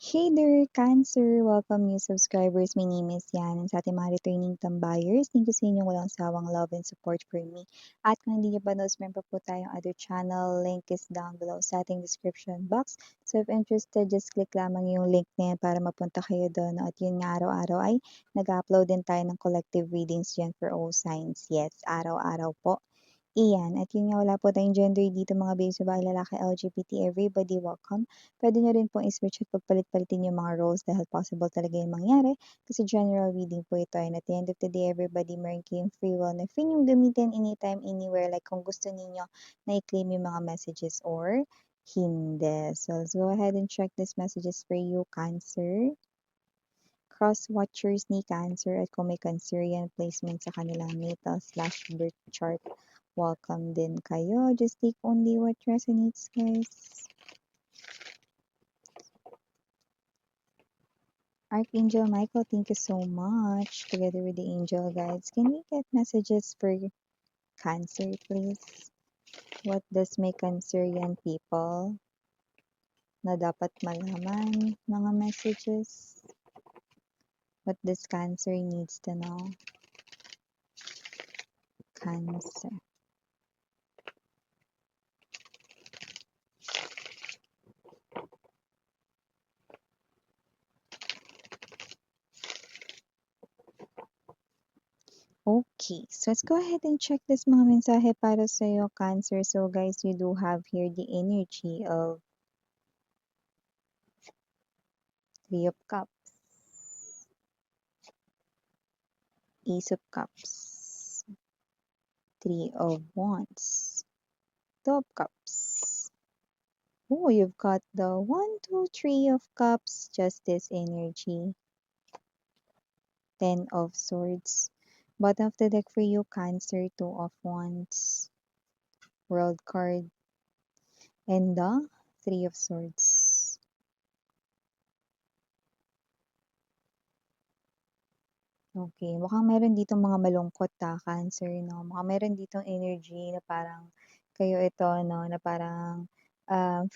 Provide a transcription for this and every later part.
Hey there, Cancer! Welcome new subscribers. My name is Yan. And sa ating mga returning tambayers, thank you sa inyong walang sawang love and support for me. At kung hindi nyo pa member po tayong other channel, link is down below sa ating description box. So if interested, just click lamang yung link na yan para mapunta kayo doon. At yun nga, araw-araw ay nag-upload din tayo ng collective readings dyan for all signs. Yes, araw-araw po. Iyan, at yun nga, wala po tayong gender dito mga babes, babae, lalaki, LGBT, everybody welcome. Pwede nyo rin pong i-switch at pagpalit-palitin yung mga roles dahil possible talaga yung mangyari kasi general reading po ito and at the end of the day, everybody meron kayong free will na free yung gamitin anytime, anywhere, like kung gusto ninyo na i-claim yung mga messages or hindi. So let's go ahead and check these messages for you, Cancer. Cross-watchers ni Cancer at kung may Cancerian placement sa kanilang natal/birth chart, welcome din kayo. Just take only what resonates, guys. Archangel Michael, thank you so much. Together with the angel guides, can we get messages for Cancer, please? What does may Cancerian people na dapat malaman mga messages? What does Cancer needs to know? Cancer. Okay, so let's go ahead and check this mga mensahe para sa'yo, Cancer. So guys, we do have here the energy of Three of Cups, Ace of Cups, Three of Wands, Two of Cups. Oh, you've got the 1, 2, 3 of Cups, Justice energy, Ten of Swords. Bottom of the deck for you, Cancer, Two of Wands, World card, and the Three of Swords. Okay, mukhang meron ditong mga malungkot, Cancer 'no. Mukhang meron ditong energy na parang kayo ito 'no, na parang,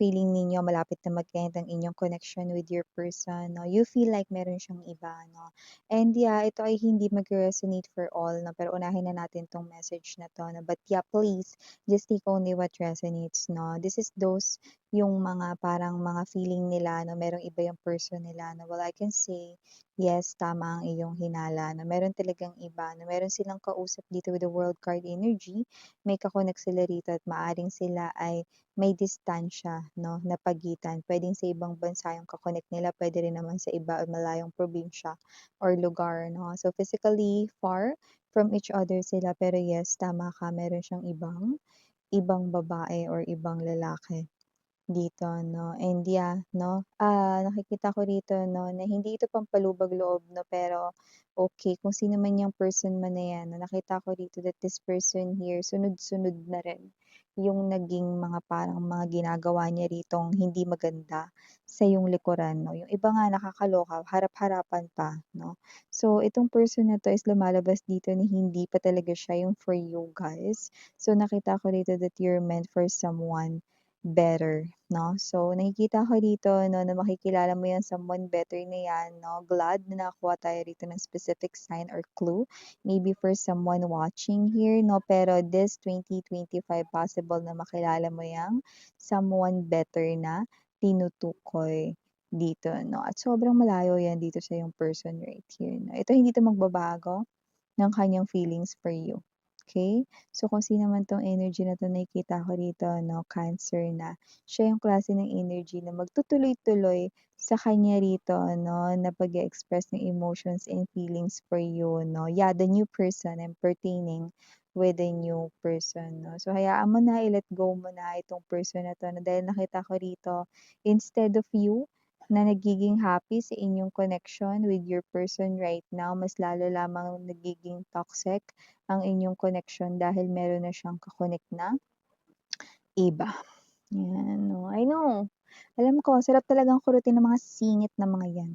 feeling ninyo malapit na mag-end ang inyong connection with your person 'no. You feel like meron siyang iba 'no. And yeah, ito ay hindi magre-resonate for all 'no, pero unahin na natin 'tong message na 'to 'no. But yeah, please just take only what resonates 'no. This is those yung mga parang mga feeling nila na merong iba yung person nila na well, I can say yes, tama ang iyong hinala na meron talagang iba, na meron silang kausap dito with the world card energy, may kakonek sila rito at maaring sila ay may distansya 'no, na pagitan. Puwedeng sa ibang bansa yung kakonek nila, puwede rin naman sa iba o malayong probinsya or lugar 'no. So, physically far from each other sila pero yes, tama ka, meron siyang ibang ibang babae or ibang lalaki dito 'no. And yeah 'no, nakikita ko rito 'no na hindi ito pampalubag-loob 'no, pero okay kung sino man yang person man na yan 'no, nakita ko dito that this person here sunod-sunod na rin yung naging mga parang mga ginagawa niya ritong hindi maganda sa iyong likuran 'no. Yung iba nga nakakaloka, harap-harapan pa 'no. So itong person na 'to is lumalabas dito na hindi pa talaga siya yung for you guys. So nakita ko rito that you're meant for someone better 'no. So, nakikita ko dito 'no, na makikilala mo 'yang someone better na 'yan 'no. Glad na nakakuha tayo rito ng specific sign or clue, maybe for someone watching here 'no, pero this 2025 possible na makilala mo 'yang someone better na tinutukoy dito 'no, at sobrang malayo 'yan dito sa iyong person right here 'no. Ito hindi 'to magbabago ng kanyang feelings for you, okay. So, kung sino man 'tong energy na 'to nakikita ko rito 'no, Cancer na siya yung klase ng energy na magtutuloy-tuloy sa kanya rito 'no, na pag-e-express ng emotions and feelings for you 'no. Yeah, the new person and pertaining with the new person 'no. So, hayaan mo na, i-let go mo na itong person na 'to na dahil nakita ko rito instead of you na nagiging happy sa inyong connection with your person right now, mas lalo lamang nagiging toxic ang inyong connection dahil meron na siyang ka-connect na iba. Yan, 'no. I know, alam ko sarap talagang kurutin ng mga singit na mga 'yan.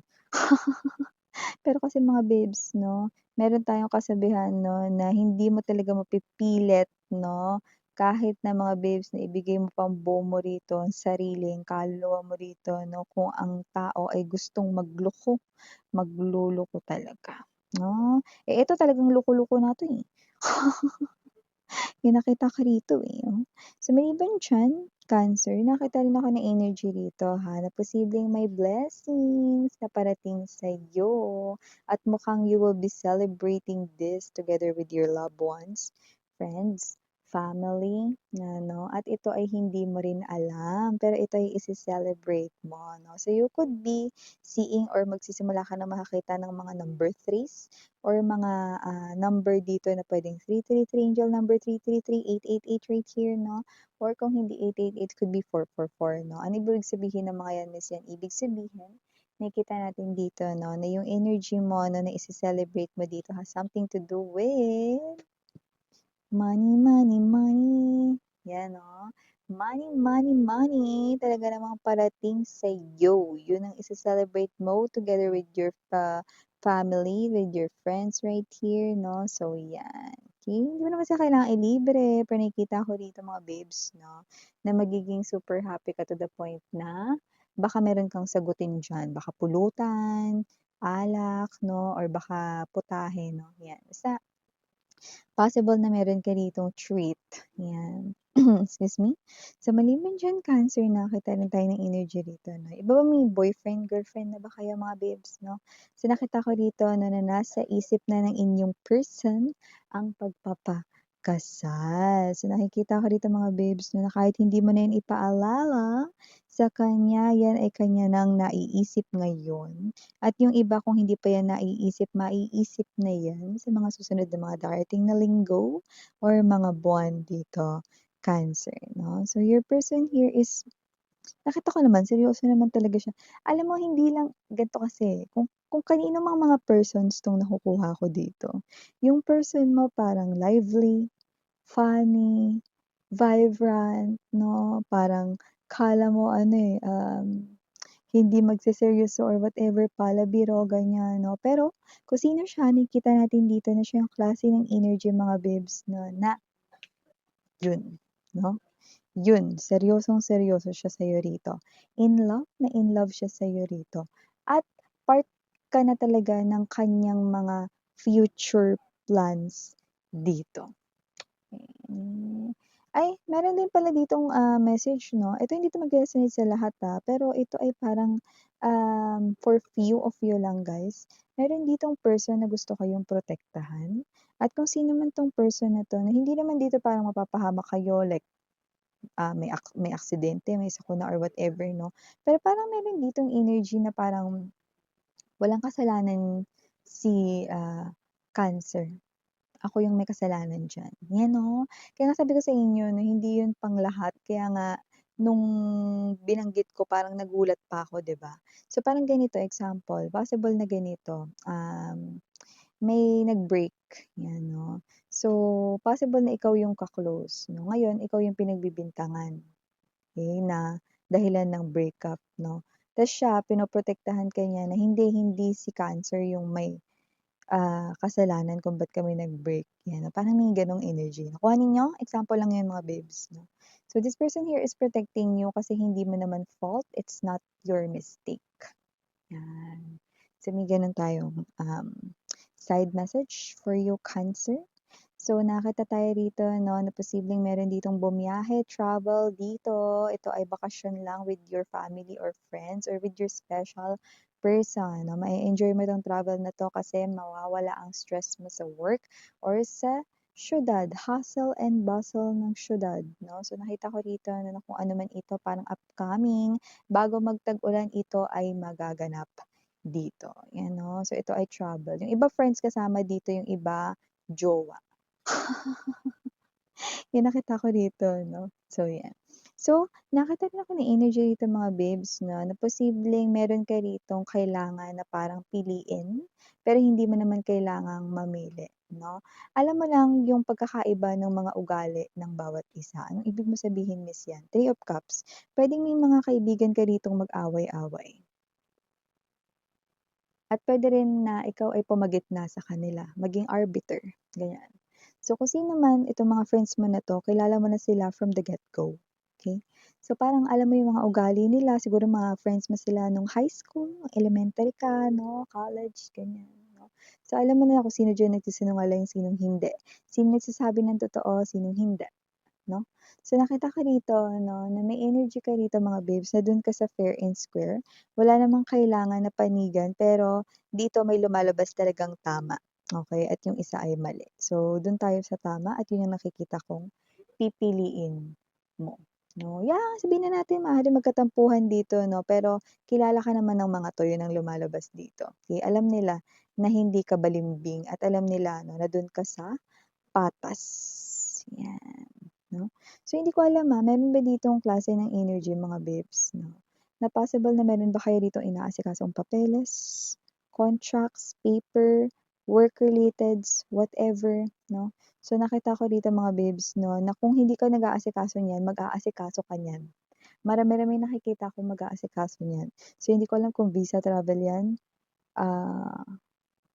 Pero kasi mga babes 'no, meron tayong kasabihan 'no, na hindi mo talaga mapipilit 'no, kahit na mga babes na ibigay mo pang buo mo rito ang sariling kaluluwa mo rito 'no, kung ang tao ay gustong magloko, magloloko talaga, 'no. Eh, ito talagang loko-loko na 'to, eh. May nakita ka rito, eh, oh. So, maliban diyan, Cancer, nakita rin ako ng energy rito, ha, na posibleng may blessings na parating sa'yo at mukhang you will be celebrating this together with your loved ones, friends, family, na 'no, at ito ay hindi mo rin alam, pero ito ay ise-celebrate mo, 'no. So, you could be seeing or magsisimula ka na makakita ng mga number threes or mga, number dito na puwedeng 333, angel number 333, 888 right here 'no, or kung hindi 888 could be 444 'no. Ano ibig sabihin ng mga 'yan, Miss, yan? Ibig sabihin, nakikita natin dito 'no, na yung energy mo 'no, na ise-celebrate mo dito has something to do with money, money, money. 'Yan, oh. Money, money, money. Talaga namang parating sa'yo. 'Yun ang ise-celebrate mo together with your, family, with your friends right here 'no. So 'yan, okey. Hindi mo naman sila kailangang ilibre, pero nakikita ko dito mga babes 'no, na magiging super happy ka to the point na baka meron kang sagutin diyan. Baka pulutan, alak 'no, or baka putahe 'no, 'yan. Basta possible na meron ka ditong treat, 'yan. Excuse me. So, maliban diyan, Cancer, nakakita rin tayo ng energy rito 'no. Iba ba may boyfriend, girlfriend na ba kayo mga babes 'no? So, nakita ko rito 'no, na nasa isip na ng inyong person ang pagpapakasal. So, nakikita ko rito mga babes 'no, na kahit hindi mo na 'yan ipaalala sa kanya, 'yan ay kanya ng naiisip ngayon. At yung iba kung hindi pa 'yan naiisip, maiisip na 'yan sa mga susunod na mga darating na linggo or mga buwan dito, Cancer 'no. So your person here is nakita ko naman seryoso naman talaga siya. Alam mo hindi lang ganito kasi, kung kanino mang mga persons 'tong nakukuha ko dito, yung person mo parang lively, funny, vibrant 'no, parang akala mo ano, eh, hindi magseseryoso or whatever, palabiro, ganyan 'no. Pero kung sino siya, nakikita natin dito na siya yung klase ng energy mga babes 'no, na yun 'no, yun seryosong-seryoso siya sa'yo rito. In love siya sa'yo rito at part ka na talaga ng kaniyang mga future plans dito. Hmm. Ay, meron din pala ditong, message 'no. Ito hindi 'to mag-resonate sa lahat, pero ito ay parang, for few of you lang guys. Meron ditong person na gusto kayong protektahan at kung sino man 'tong person na 'to na hindi naman dito parang mapapahamak kayo like, may aksidente, may sakuna or whatever 'no. Pero parang meron ditong energy na parang walang kasalanan si, Cancer. Ako yung may kasalanan diyan, 'yan 'no. Kaya nga sabi ko sa inyo na hindi 'yun panglahat kaya nga nung binanggit ko parang nagulat pa ako 'di ba. So parang ganito example, possible na ganito, may nag-break 'yan 'no. So possible na ikaw yung ka-close 'no, ngayon ikaw yung pinagbibintangan, eh, na dahilan ng breakup 'no. Ta's siya pinoprotektahan ka niya na hindi, hindi si Cancer yung may kasalanan kung ba't kami nag-break, 'yan. Parang may gano'ng energy. Nakuha ninyo? Example lang 'yan mga babes 'no. So this person here is protecting you kasi hindi mo naman fault, it's not your mistake, 'yan. So may gano'n tayong, side message for you, Cancer. So nakita tayo rito 'no, na posibleng meron ditong bumiyahe, travel dito. Ito ay bakasyon lang with your family or friends or with your special person 'no. Mae-enjoy mo 'tong travel na 'to kasi mawawala ang stress mo sa work or sa siyudad, hustle and bustle ng siyudad 'no. So nakita ko rito na kung ano man ito parang upcoming, bago magtag-ulan ito ay magaganap dito, 'yan 'no. So ito ay travel. Yung iba friends kasama dito, yung iba jowa. Yung nakita ko dito 'no, so 'yan. So, nakita rin ako ng energy dito mga babes 'no, na posibleng meron ka ritong kailangan na parang piliin, pero hindi mo naman kailangang mamili 'no. Alam mo lang yung pagkakaiba ng mga ugali ng bawat isa. Anong ibig mo sabihin, Miss, yan? Three of Cups, puwedeng may mga kaibigan ka ritong mag-away-away at puwede rin na ikaw ay pumagitna sa kanila, maging arbiter, ganyan. So, kung sino man itong mga friends mo na 'to, kilala mo na sila from the get-go, okey? So, parang alam mo yung mga ugali nila, siguro mga friends mo sila nung high school, elementary ka 'no, college, ganyan 'no. So, alam mo na kung sino diyan nagsisinungaling, sinong hindi, sinong nagsasabi ng totoo, sinong hindi. 'No? So, nakita ko dito 'no, na may energy ka rito mga babes na dun ka sa fair and square. Wala namang kailangan na panigan pero dito may lumalabas talagang tama, okey, at yung isa ay mali. So, dun tayo sa tama at yun yung nakikita kong pipiliin mo 'no. Yeah, sabihin na natin maaaring magkatampuhan dito 'no, pero kilala ka naman ng mga 'to, yun ang lumalabas dito, okey. Alam nila na hindi ka balimbing at alam nila 'no, na dun ka sa patas, 'yan, 'no. So, hindi ko alam, meron ba ditong klase ng energy mga babes 'no, na possible na meron ba kayo ditong inaasikasong papeles, contracts, paper, work relateds, whatever 'no. So, nakita ko dito mga babes 'no, na kung hindi ka nag-aasikaso niyan, mag-aasikaso ka niyan. Marami-raming nakikita akong mag-aasikaso niyan. So, hindi ko alam kung visa travel 'yan, ah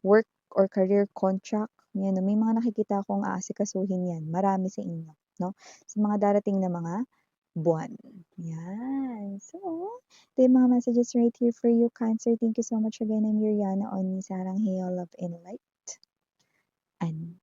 work or career contract, 'yan 'no, may mga nakikita akong aasikasuhin 'yan, marami sa inyo 'no, sa mga darating na mga buwan, 'yan. So, ito yung mga messages right here for you, Cancer. Thank you so much again. I'm Yuriana on Sarang Heal Love and Light. Annyeong.